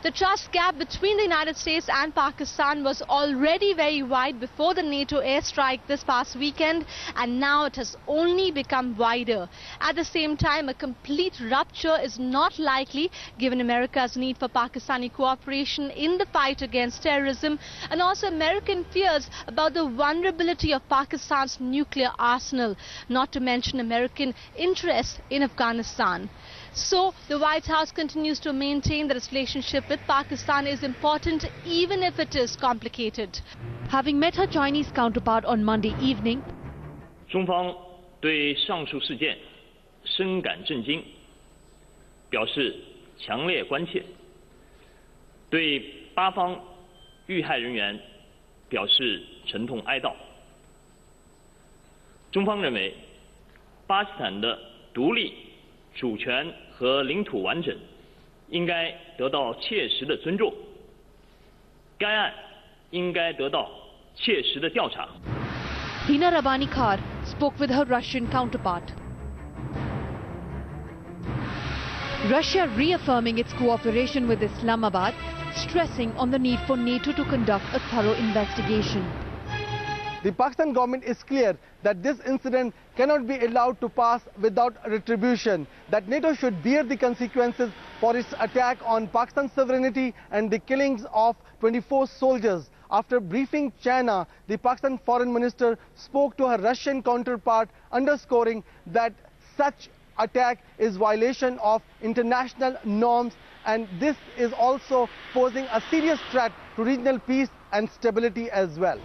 The trust gap between the United States and Pakistan was already very wide before the NATO airstrike this past weekend, and now it has only become wider. At the same time, a complete rupture is not likely given America's need for Pakistani cooperation in the fight against terrorism, and also American fears about the vulnerability of Pakistan's nuclear arsenal, not to mention American interest in Afghanistan. So the White House continues to maintain that its relationship with Pakistan is important even if it is complicated. Having met her Chinese counterpart on Monday evening, 中方对上述事件深感震惊，表示强烈关切，对巴方遇害人员表示沉痛哀悼。中方认为，巴基斯坦的独立、主权和领土完整应该得到切实的尊重，该案应该得到切实的调查。 Hina Rabbani Khar spoke with her Russian counterpart. Russia reaffirming its cooperation with Islamabad, stressing on the need for NATO to conduct a thorough investigation. The Pakistan government is clear that this incident cannot be allowed to pass without retribution, that NATO should bear the consequences for its attack on Pakistan's sovereignty and the killings of 24 soldiers. After briefing China, the Pakistan foreign minister spoke to her Russian counterpart, underscoring that such attack is violation of international norms, and this is also posing a serious threat to regional peace and stability as well.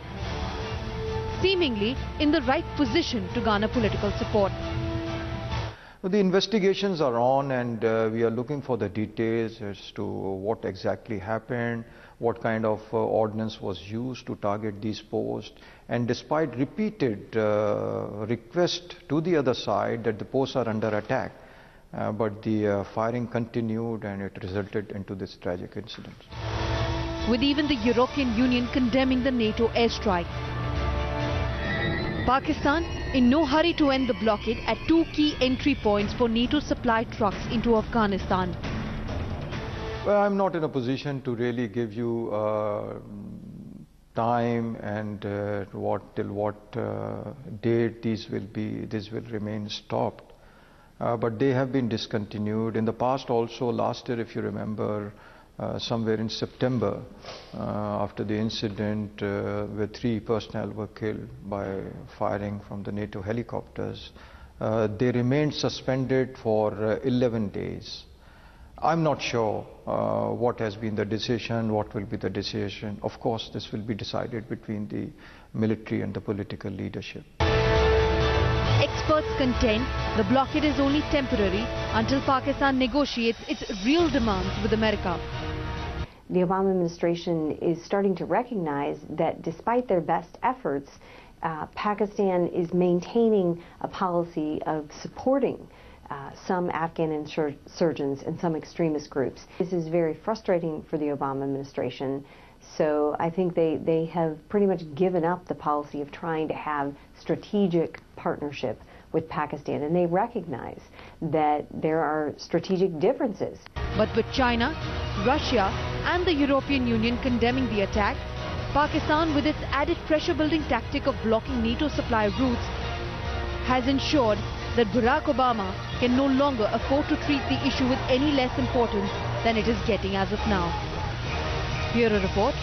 Seemingly in the right position to garner political support. The investigations are on, and we are looking for the details as to what exactly happened, what kind of ordnance was used to target these posts, and despite repeated requests to the other side that the posts are under attack, but the firing continued and it resulted into this tragic incident. With even the European Union condemning the NATO airstrike. Pakistan in no hurry to end the blockade at two key entry points for NATO supply trucks into Afghanistan. Well, I'm not in a position to really give you time and till what date this will remain stopped. But they have been discontinued. In the past also, last year if you remember, somewhere in September, after the incident where 3 personnel were killed by firing from the NATO helicopters, they remained suspended for 11 days. I'm not sure what has been the decision, what will be the decision. Of course, this will be decided between the military and the political leadership. Experts contend the blockade is only temporary until Pakistan negotiates its real demands with America. The Obama administration is starting to recognize that despite their best efforts, Pakistan is maintaining a policy of supporting some Afghan insurgents and some extremist groups. This is very frustrating for the Obama administration. So I think they have pretty much given up the policy of trying to have strategic partnership with Pakistan, and they recognize that there are strategic differences. But with China, Russia and the European Union condemning the attack, Pakistan, with its added pressure-building tactic of blocking NATO supply routes, has ensured that Barack Obama can no longer afford to treat the issue with any less importance than it is getting as of now. Bureau Report.